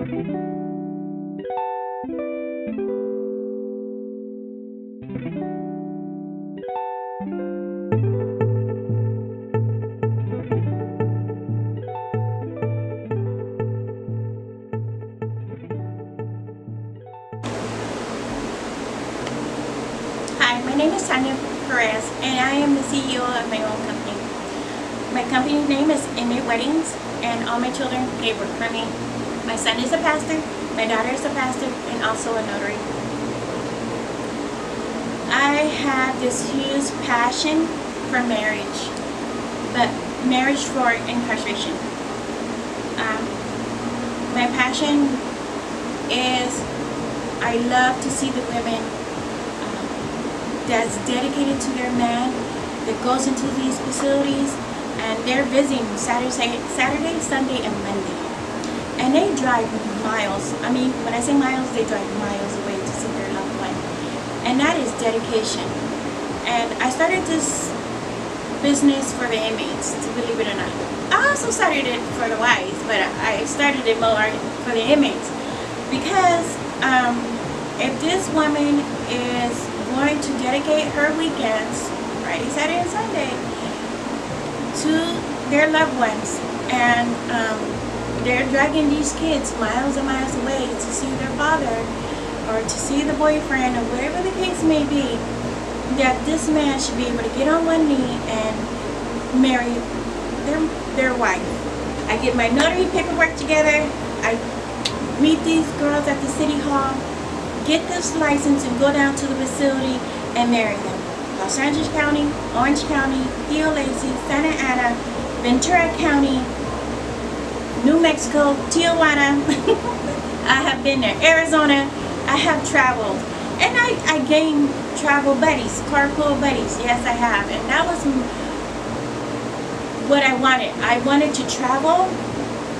Hi, my name is Tanya Perez, and I am the CEO of my own company. My company name is Inmate Weddings, and all my children, they work for me. My son is a pastor, my daughter is a pastor, and also a notary. I have this huge passion for marriage, but marriage for incarceration. My passion is I love to see the women that's dedicated to their man, that goes into these facilities, and they're visiting Saturday, Sunday, and Monday. And they drive miles. I mean, when I say miles, they drive miles away to see their loved one. And that is dedication. And I started this business for the inmates, to believe it or not. I also started it for the wives, but I started it more for the inmates. Because if this woman is going to dedicate her weekends, Friday, Saturday, and Sunday, to their loved ones, and they're dragging these kids miles and miles away to see their father or to see the boyfriend or whatever the case may be, that this man should be able to get on one knee and marry their wife. I get my notary paperwork together, I meet these girls at the city hall, get this license, and go down to the facility and marry them. Los Angeles County, Orange County, Rio Lacy, Santa Ana, Ventura County, New Mexico, Tijuana. I have been there. Arizona. I have traveled. And I gained travel buddies, carpool buddies. Yes, I have. And that was what I wanted. I wanted to travel,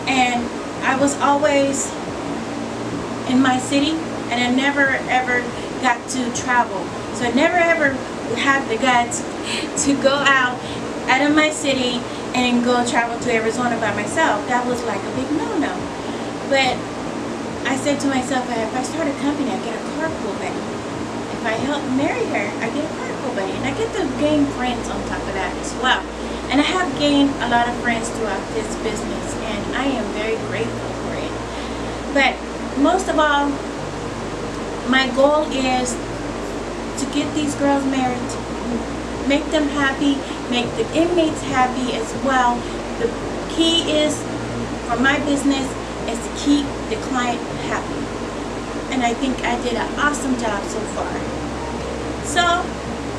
and I was always in my city, and I never ever got to travel. So I never ever had the guts to go out of my city and go travel to Arizona by myself. That was like a big no-no. But I said to myself, if I start a company, I get a carpool buddy. If I help marry her, I get a carpool buddy. And I get to gain friends on top of that as well. And I have gained a lot of friends throughout this business, and I am very grateful for it. But most of all, my goal is to get these girls married, make them happy, make the inmates happy as well. The key is, for my business, is to keep the client happy. And I think I did an awesome job so far. So,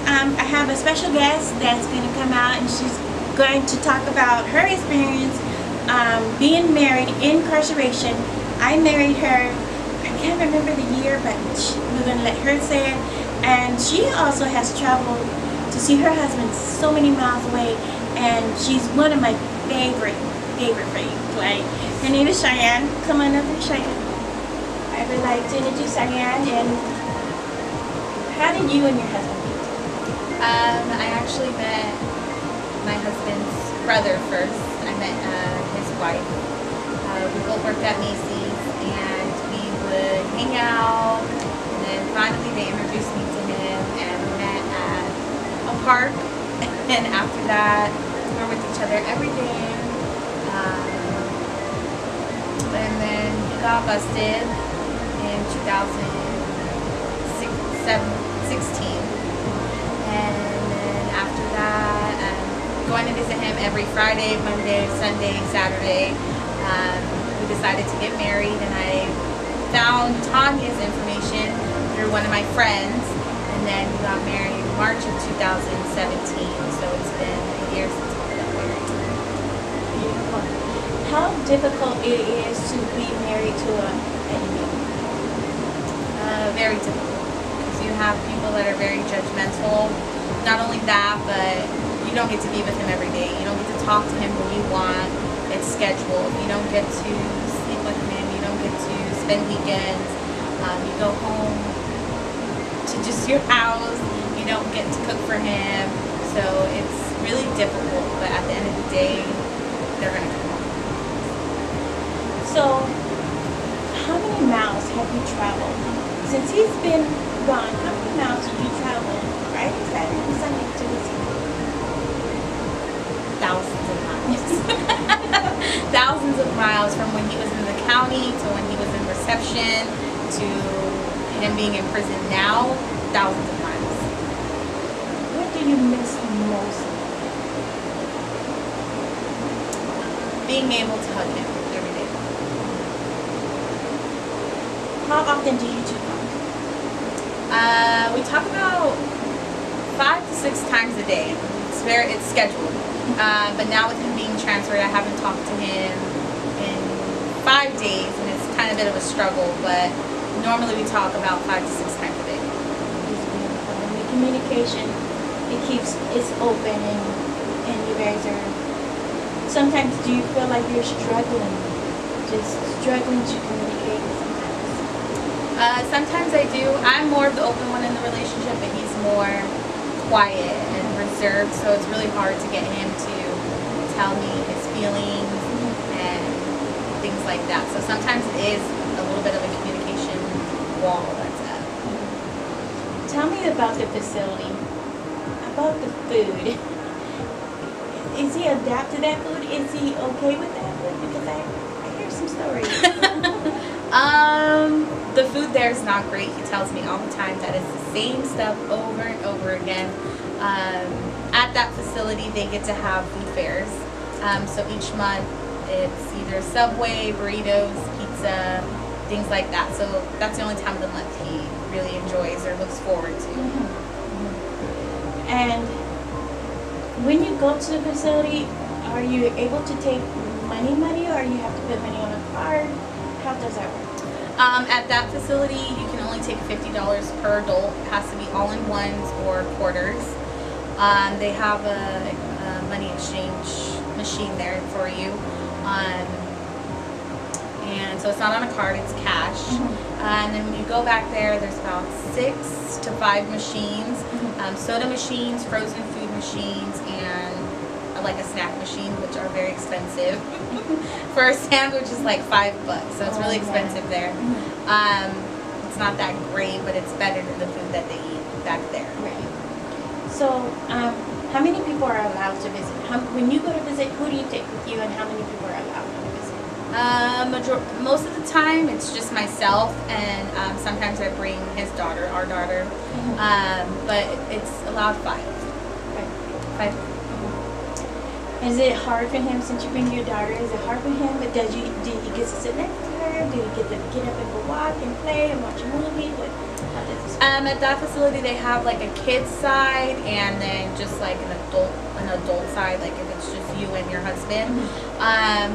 I have a special guest that's going to come out, and she's going to talk about her experience being married in incarceration. I married her, I can't remember the year, but we're going to let her say it. And she also has traveled to see her husband so many miles away, and she's one of my favorite clients. Her name is Cheyenne. Come on over, Cheyenne. I would like to introduce Cheyenne. And how did you and your husband meet? I actually met my husband's brother first. I met his wife. We both worked at Macy's, and we would hang out, and then finally they introduced me to him, and we met at a park, and after that we were with each other every day, and then he got busted in 2016, and then after that going to visit him every Friday, Monday, Sunday, Saturday. We decided to get married, and I found Tanya's information through one of my friends, and then we got married in March of 2017, so it's been a year since we got married. Beautiful. How difficult it is to be married to an inmate? Very difficult, because you have people that are very judgmental. Not only that, but you don't get to be with him every day. You don't get to talk to him when you want. It's scheduled. You don't get to sleep with him. You don't get to spend weekends. You go home to just your house. You don't get to cook for him. So it's really difficult. But at the end of the day, they're going to come home. So, have you traveled? Since he's been gone, how many miles have you traveled Friday, Saturday, and Sunday to visit? Thousands of miles. Thousands of miles, from when he was in the county to when he was in reception to him being in prison now. Thousands of miles. What do you miss most? Being able to hug him every day. How often do you two talk? We talk about 5 to 6 times a day. It's scheduled. But now with him being transferred, I haven't talked to him in 5 days, and it's kind of a bit of a struggle. But normally we talk about 5 to 6 times a day. And the communication, it's open, and you guys are. Sometimes, do you feel like you're struggling to communicate sometimes? Sometimes I do. I'm more of the open one in the relationship, but he's more quiet and reserved, so it's really hard to get him to tell me his feelings and things like that. So sometimes it is a little bit of a communication wall that's up. Tell me about the facility, about the food. Is he adapt to that food? Is he okay with that food? Because I hear some stories. The food there is not great. He tells me all the time that it's the same stuff over and over again. At that facility, they get to have food fairs. So each month, it's either Subway, burritos, pizza, things like that. So that's the only time of the month he really enjoys or looks forward to. And when you go to the facility, are you able to take money, or you have to put money on a card? How does that work? At that facility, you can only take $50 per adult. It has to be all in ones or quarters. They have a money exchange machine there for you. And so it's not on a card, it's cash. And then when you go back there, there's about 6 to 5 machines. Soda machines, frozen food machines, and like a snack machine, which are very expensive. For a sandwich is like $5, so it's really expensive there. It's not that great, but it's better than the food that they eat back there. Right. So, how many people are allowed to visit? When you go to visit, who do you take with you, and how many people are allowed to visit? Most of the time, it's just myself, and sometimes I bring our daughter. But it's allowed 5. Right. 5. Is it hard for him, since you bring your daughter? Is it hard for him? But do he get to sit next to her? Do he get to get up and go walk and play and watch a movie? How does this work? At that facility, they have like a kid's side and then just like an adult side, like if it's just you and your husband.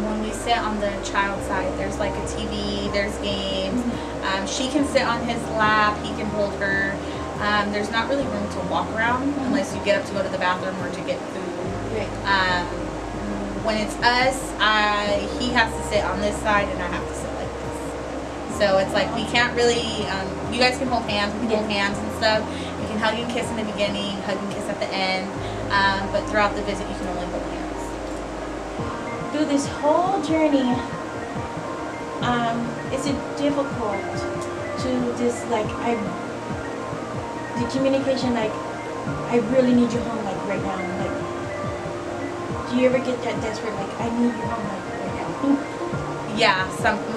When we sit on the child side, there's like a TV, there's games. She can sit on his lap, he can hold her. There's not really room to walk around unless you get up to go to the bathroom or to get food. Right. When it's us, he has to sit on this side and I have to sit like this. So it's like we can't really, you guys can hold hands, we can hold hands and stuff. You can hug and kiss in the beginning, hug and kiss at the end. But throughout the visit, you can only hold hands. Through this whole journey, is it difficult to just the communication, like, I really need you home, like, right now, like, do you ever get that desperate, like, I need you home, like, right now? Yeah,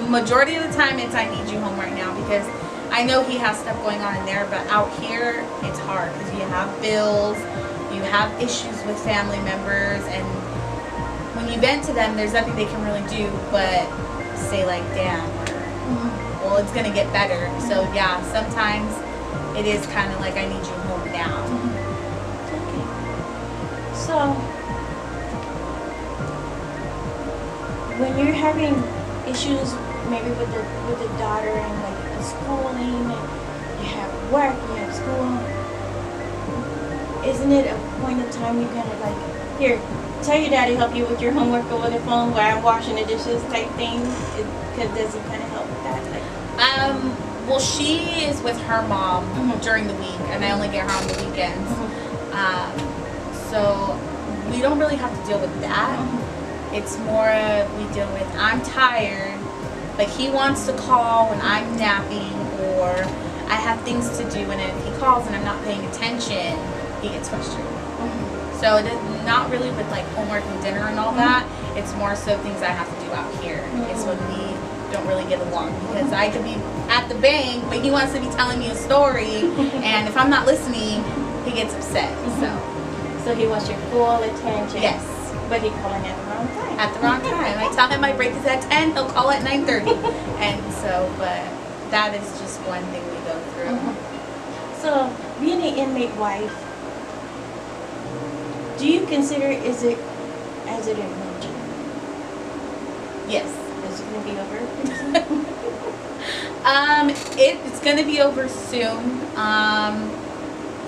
majority of the time it's I need you home right now, because I know he has stuff going on in there, but out here it's hard because you have bills, you have issues with family members, and when you vent to them, there's nothing they can really do but say like, damn, or well, it's gonna get better. So yeah, sometimes it is kind of like I need you home now. Okay. So when you're having issues maybe with the daughter and like the schooling, and you have work, you have school, isn't it a point of time you kind of like, here, tell your daddy help you with your homework over the phone while I'm washing the dishes type thing? Because does he kind of help with that? Like, well, she is with her mom during the week, and I only get her on the weekends. So we don't really have to deal with that. It's more we deal with, I'm tired, But he wants to call when I'm napping or I have things to do, and if he calls and I'm not paying attention, he gets frustrated. So it is not really with like homework and dinner and all that. It's more so things I have to do out here. It's when we don't really get along, because I could be at the bank, but he wants to be telling me a story, and if I'm not listening, he gets upset. So he wants your full attention. Yes. But he's calling at the wrong time. At the wrong time. I tell him my break is at 10, he'll call at 9:30. And so, but that is just one thing we go through. So, being an inmate wife, do you consider is it an emergency? Yes. Is it going to be over? It's going to be over soon.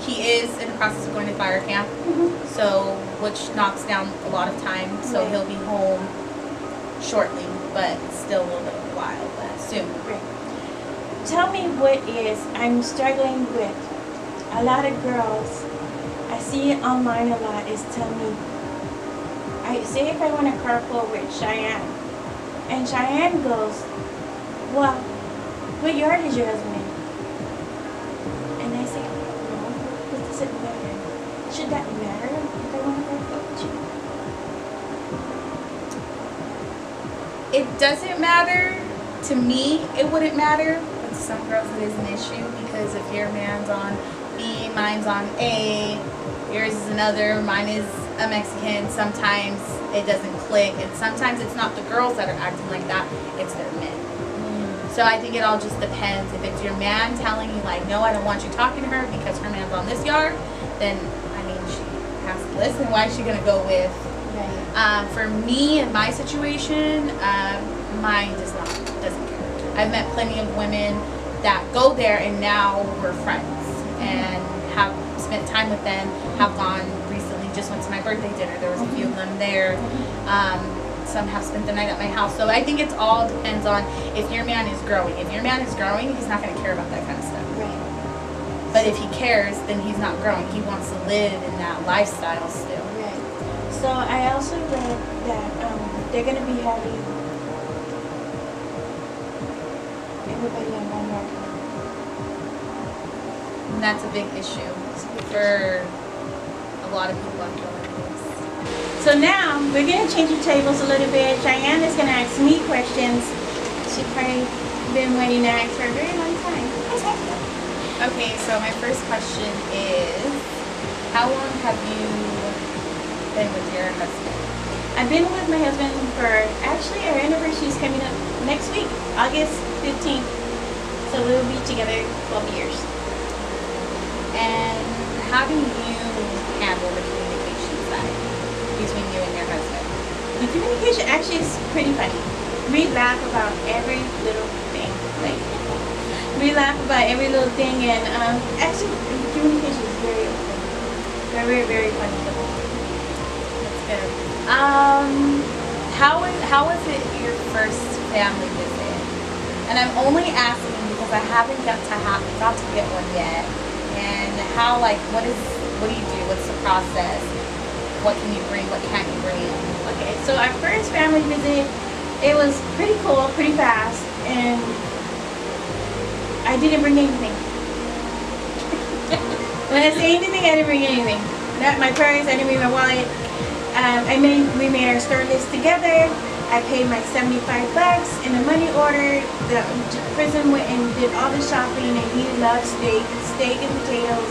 He is in the process of going to fire camp, so which knocks down a lot of time. So he'll be home shortly, but still a little bit of a while, but soon. Great. Tell me I'm struggling with a lot of girls. I see it online a lot. Is tell me, I say if I want to carpool with Cheyenne, and Cheyenne goes, well, what yard is your husband in? And I say, no, what does it matter? Should that matter if I want to carpool with you? It doesn't matter. To me, it wouldn't matter, but to some girls it is an issue, because if your man's on B, mine's on A, yours is another, mine is a Mexican, sometimes it doesn't click, and sometimes it's not the girls that are acting like that, it's their men. So I think it all just depends. If it's your man telling you like, no, I don't want you talking to her because her man's on this yard, then I mean, she has to listen. Why is she gonna go with? For me in my situation, mine doesn't care. I've met plenty of women that go there and now we're friends and have spent time with them, have gone recently, just went to my birthday dinner, there was a few of them there. Some have spent the night at my house. So I think it all depends on if your man is growing. If your man is growing, he's not going to care about that kind of stuff. Right. But if he cares, then he's not growing. He wants to live in that lifestyle still. Right. So I also read that they're going to be having everybody on one yard. And that's a big issue for a lot of people on Philippines. So now we're going to change the tables a little bit. Cheyenne is going to ask me questions. She's probably been waiting to ask for a very long time. Okay, so my first question is, how long have you been with your husband? I've been with my husband for, actually our anniversary is coming up next week, August 15th. So we'll be together 12 years. And how do you handle the communication side between you and your husband? The communication actually is pretty funny. We laugh about every little thing. Like, we laugh about every little thing, and actually the communication is very open. Very, very funny. That's good. How was it your first family visit? And I'm only asking because I haven't got to get one yet. And how, like, what do you do? What's the process? What can you bring? What can't you bring? Okay, so our first family visit, it was pretty cool, pretty fast, and I didn't bring anything. When I say anything, I didn't bring anything. Not my purse, I didn't bring my wallet. We made our store list together. I paid my $75 and the money order. The prison went and did all the shopping, and he loved steak and potatoes,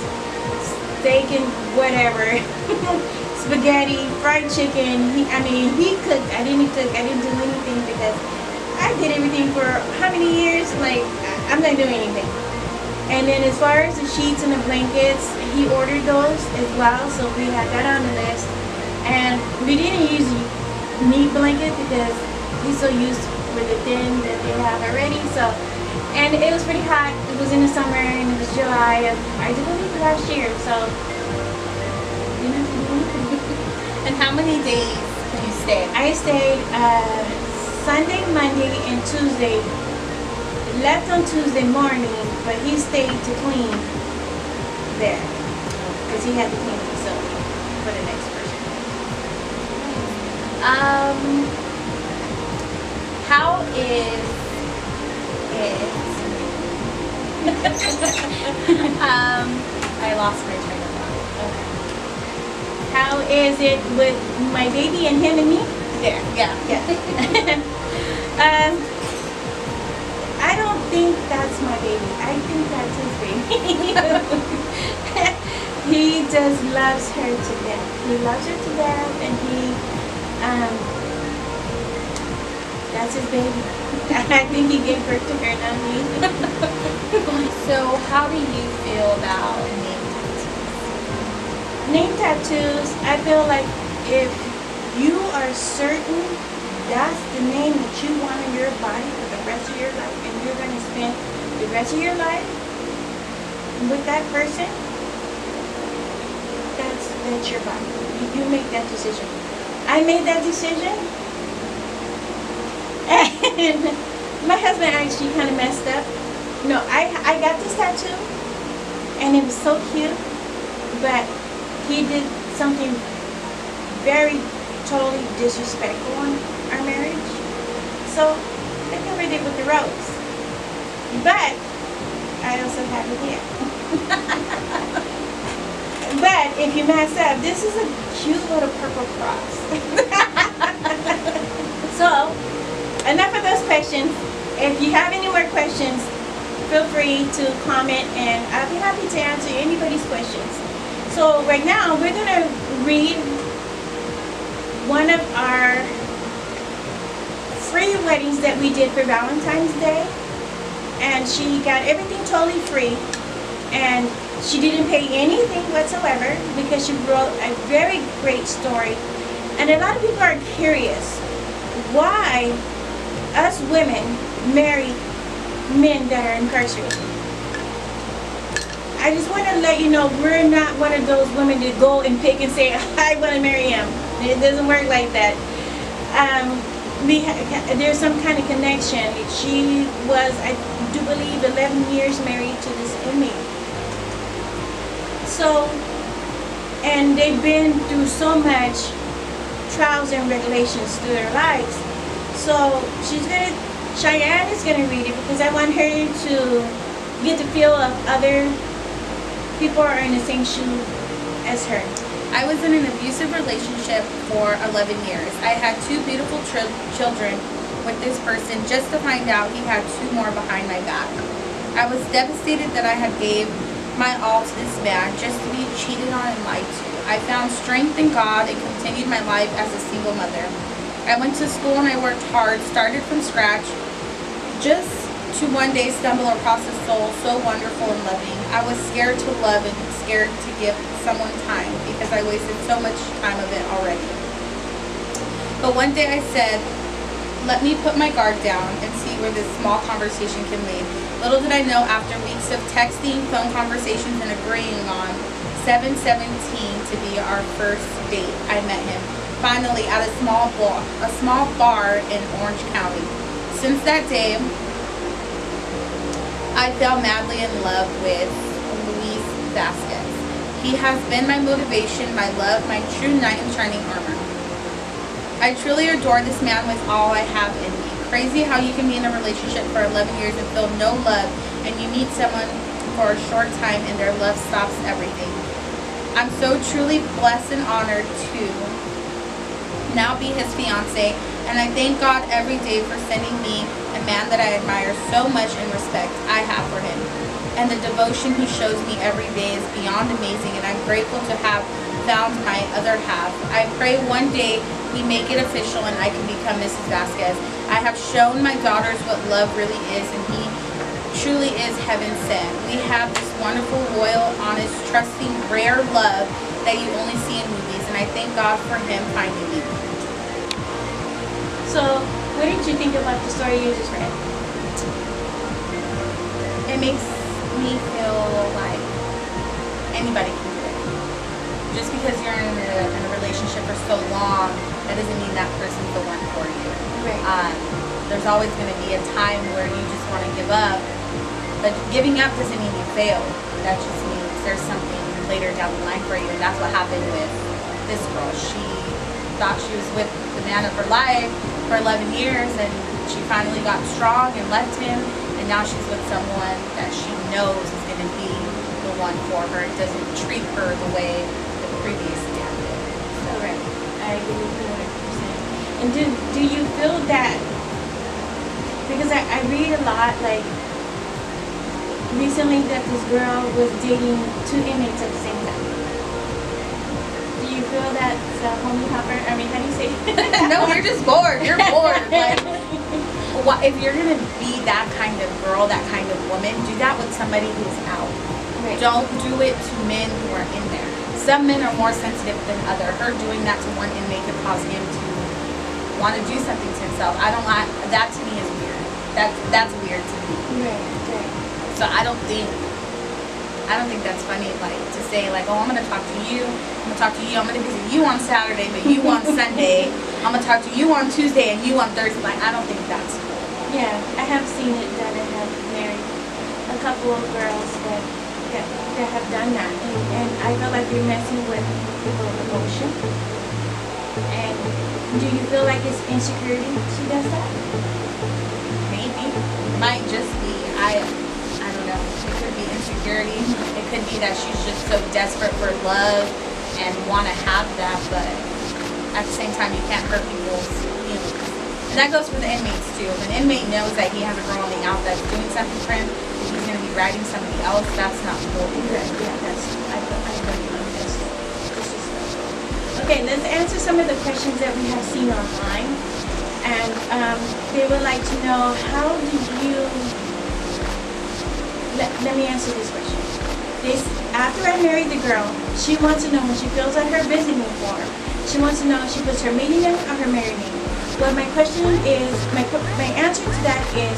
steak and whatever, spaghetti, fried chicken. He cooked. I didn't cook. I didn't do anything because I did everything for how many years? Like, I'm not doing anything. And then as far as the sheets and the blankets, he ordered those as well, so we had that on the list. And we didn't use need blanket because he's so used with the thin that they have already. So, and it was pretty hot. It was in the summer and it was July. I did leave last year, so you know. And how many days can you stay? I stayed Sunday, Monday, and Tuesday. Left on Tuesday morning, but he stayed to clean there because he had to clean the facility for the next person. How is is. I lost my train of thought. How is it with my baby and him and me? There, yeah. I don't think that's my baby. I think that's his baby. He just loves her to death. He loves her to death, and that's his baby. I think he gave birth to her, not me. So, how do you feel about name tattoos? Name tattoos, I feel like if you are certain that's the name that you want on your body for the rest of your life, and you're going to spend the rest of your life with that person, that's your body. You make that decision. I made that decision, and my husband actually kind of messed up. No, I got this tattoo, and it was so cute, but he did something very totally disrespectful on our marriage. So I covered it with the rose. But I also have it here. But if you mess up, this is a cute little purple cross. So enough of those questions. If you have any more questions, feel free to comment, and I'll be happy to answer anybody's questions. So right now we're going to read one of our free weddings that we did for Valentine's Day, and she got everything totally free, and she didn't pay anything whatsoever because she wrote a very great story. And a lot of people are curious why us women marry men that are incarcerated. I just want to let you know we're not one of those women that go and pick and say, I want to marry him. It doesn't work like that. There's some kind of connection. She was, I do believe, 11 years married to this inmate. So, and they've been through so much trials and regulations through their lives. So Cheyenne is going to read it because I want her to get the feel of other people are in the same shoe as her. I was in an abusive relationship for 11 years. I had 2 beautiful children with this person just to find out he had 2 more behind my back. I was devastated that I had gave my all to this man just to be cheated on and lied to. I found strength in God and continued my life as a single mother. I went to school and I worked hard, started from scratch, just to one day stumble across a soul so wonderful and loving. I was scared to love and scared to give someone time because I wasted so much time of it already. But one day I said, let me put my guard down and see where this small conversation can lead. Little did I know, after weeks of texting, phone conversations, and agreeing on 7/17 to be our first date, I met him finally at a small bar in Orange County. Since that day, I fell madly in love with Luis Vasquez. He has been my motivation, my love, my true knight in shining armor. I truly adore this man with all I have in me. Crazy how you can be in a relationship for 11 years and feel no love, and you meet someone for a short time and their love stops everything. I'm so truly blessed and honored to now be his fiance, and I thank God every day for sending me a man that I admire so much and respect I have for him. And the devotion he shows me every day is beyond amazing, and I'm grateful to have found my other half. I pray one day we make it official and I can become Mrs. Vasquez. I have shown my daughters what love really is, and he truly is heaven sent. We have this wonderful, loyal, honest, trusting, rare love that you only see in movies, and I thank God for him finding me. So, what did you think about the story you just read? It makes me feel like anybody can do it. Just because you're in a relationship for so long, that doesn't mean that person's the one for you. Right. There's always going to be a time where you just want to give up, but giving up doesn't mean you failed. That just means there's something later down the line for you, and that's what happened with this girl. She thought she was with the man of her life for 11 years, and she finally got strong and left him, and now she's with someone that she knows is going to be the one for her. It doesn't treat her the way the previous man did. Correct. I agree with you 100%. And do you feel that, because I read a lot, like, recently that this girl was dating 2 inmates at the same time. Do you feel that's a homie hopper? I mean, how do you say it? No, you're just bored. You're bored. Like, if you're going to be that kind of girl, that kind of woman, do that with somebody who's out. Right. Don't do it to men who are in there. Some men are more sensitive than other. Her doing that to one inmate could cause him to want to do something to himself. I don't like that. To me is weird. That's weird to me. Right. So I don't think that's funny, like, to say, like, oh, I'm going to talk to you, I'm going to visit you on Saturday, but you on Sunday, I'm going to talk to you on Tuesday and you on Thursday. Like, I don't think that's cool. Yeah, I have seen it done. I have married a couple of girls that have done that. And I feel like you're messing with people's emotion. And do you feel like it's insecurity she does that? Maybe. It might just be. I don't know. It could be insecurity. It could be that she's just so desperate for love and want to have that, but at the same time, you can't hurt people's feelings. And that goes for the inmates too. If an inmate knows that he has a girl on the out that's doing something for him, if he's going to be writing somebody else, that's not cool. Yeah, I don't know. That's disrespectful. Okay, let's answer some of the questions that we have seen online. And they would like to know, how do you... Let me answer this question. After I married the girl, she wants to know when she fills out her visiting form, she wants to know if she puts her maiden name or her married name. Well, my question is, my answer to that is,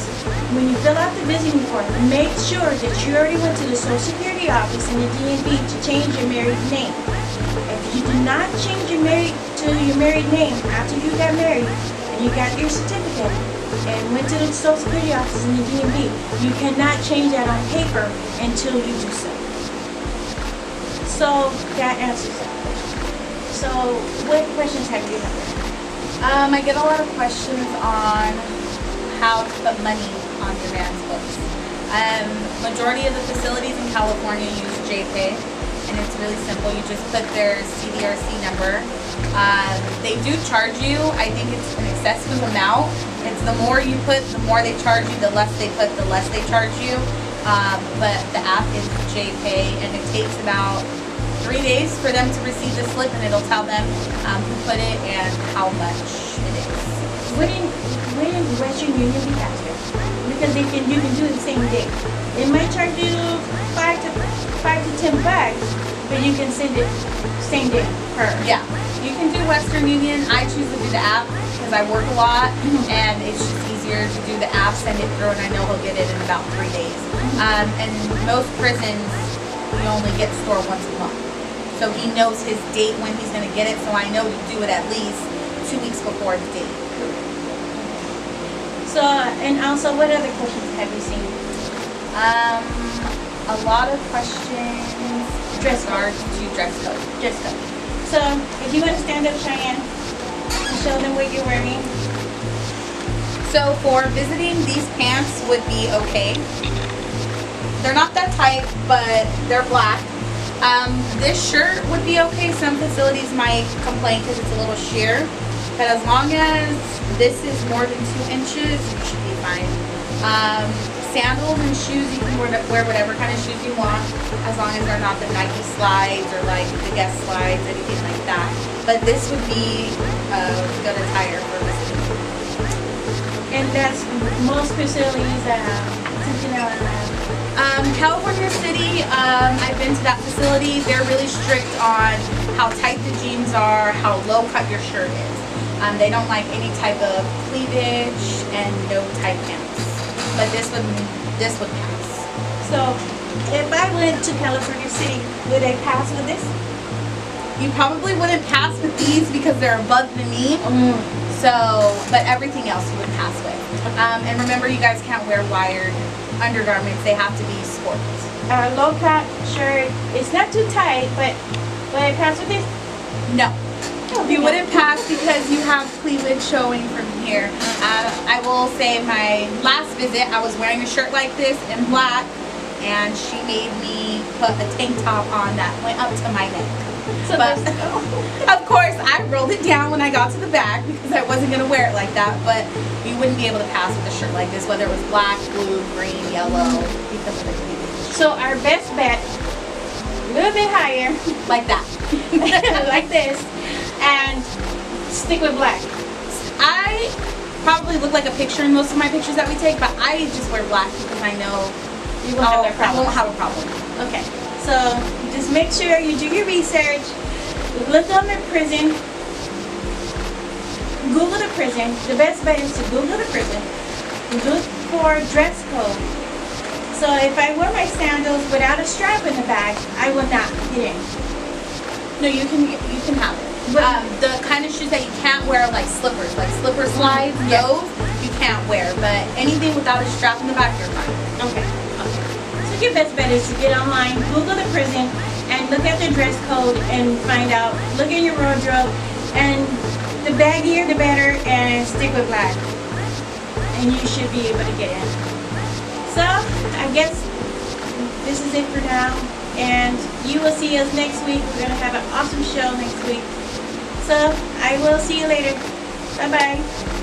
when you fill out the visiting form, make sure that you already went to the Social Security office in the DMV to change your married name. If you did not change your married name after you got married and you got your certificate and went to the Social Security office in the DMV, you cannot change that on paper until you do so. So that answers that question. So what questions have you had? I get a lot of questions on how to put money on your man's books. Majority of the facilities in California use JPay, and it's really simple. You just put their CDRC number. They do charge you. I think it's an excessive amount. It's the more you put, the more they charge you. The less they put, the less they charge you. But the app is JPay, and it takes about 3 days for them to receive the slip, and it'll tell them who put it and how much it is. Wouldn't Western Union be faster? Because you can do it the same day. It might charge you $5 to $10, but you can send it same day per. Yeah, you can do Western Union. I choose to do the app because I work a lot, and it's just easier to do the app, send it through, and I know he'll get it in about 3 days. And most prisons, you only get stored once a month. So he knows his date when he's going to get it, so I know to do it at least 2 weeks before the date. So, and also, what other questions have you seen? A lot of questions Dress code to dress code. Dress code. So, if you want to stand up, Cheyenne, and show them what you're wearing. So for visiting, these pants would be okay. They're not that tight, but they're black. This shirt would be okay. Some facilities might complain because it's a little sheer, but as long as this is more than 2 inches, you should be fine. Sandals and shoes, you can wear whatever kind of shoes you want, as long as they're not the Nike slides or like the Guess slides, anything like that. But this would be good attire for visiting. And that's most facilities, California City, I've been to that facility. They're really strict on how tight the jeans are, how low cut your shirt is. They don't like any type of cleavage and no tight pants. But this would pass. So, if I went to California City, would I pass with this? You probably wouldn't pass with these because they're above the knee. So, but everything else you would pass with. And remember, you guys can't wear wired undergarments. They have to be sports. Low cut shirt. It's not too tight, but would I pass with this? No. You wouldn't pass because you have cleavage showing from here. I will say my last visit, I was wearing a shirt like this in black, and she made me put a tank top on that went up to my neck. So But of course, I rolled it down when I got to the back because I wasn't going to wear it like that. But you wouldn't be able to pass with a shirt like this, whether it was black, blue, green, yellow, because of the cleavage. So our best bet, a little bit higher, Like that. like this, and stick with black. I probably look like a picture in most of my pictures that we take, but I just wear black because I know You won't have that I problem. won't have a problem. Okay, so just make sure you do your research. Look on the prison. Google the prison. The best bet is to Google the prison. Look for dress code. So if I wear my sandals without a strap in the back, I will not get in. No, you can have it. The kind of shoes that you can't wear are like slippers, like slipper slides. Those you can't wear, but anything without a strap in the back, you're fine. Okay. So your best bet is to get online, Google the prison, and look at the dress code and find out. Look in your wardrobe, and the baggier the better, and stick with black, and you should be able to get in. So I guess this is it for now, and you will see us next week. We're gonna have an awesome show next week. So I will see you later. Bye bye.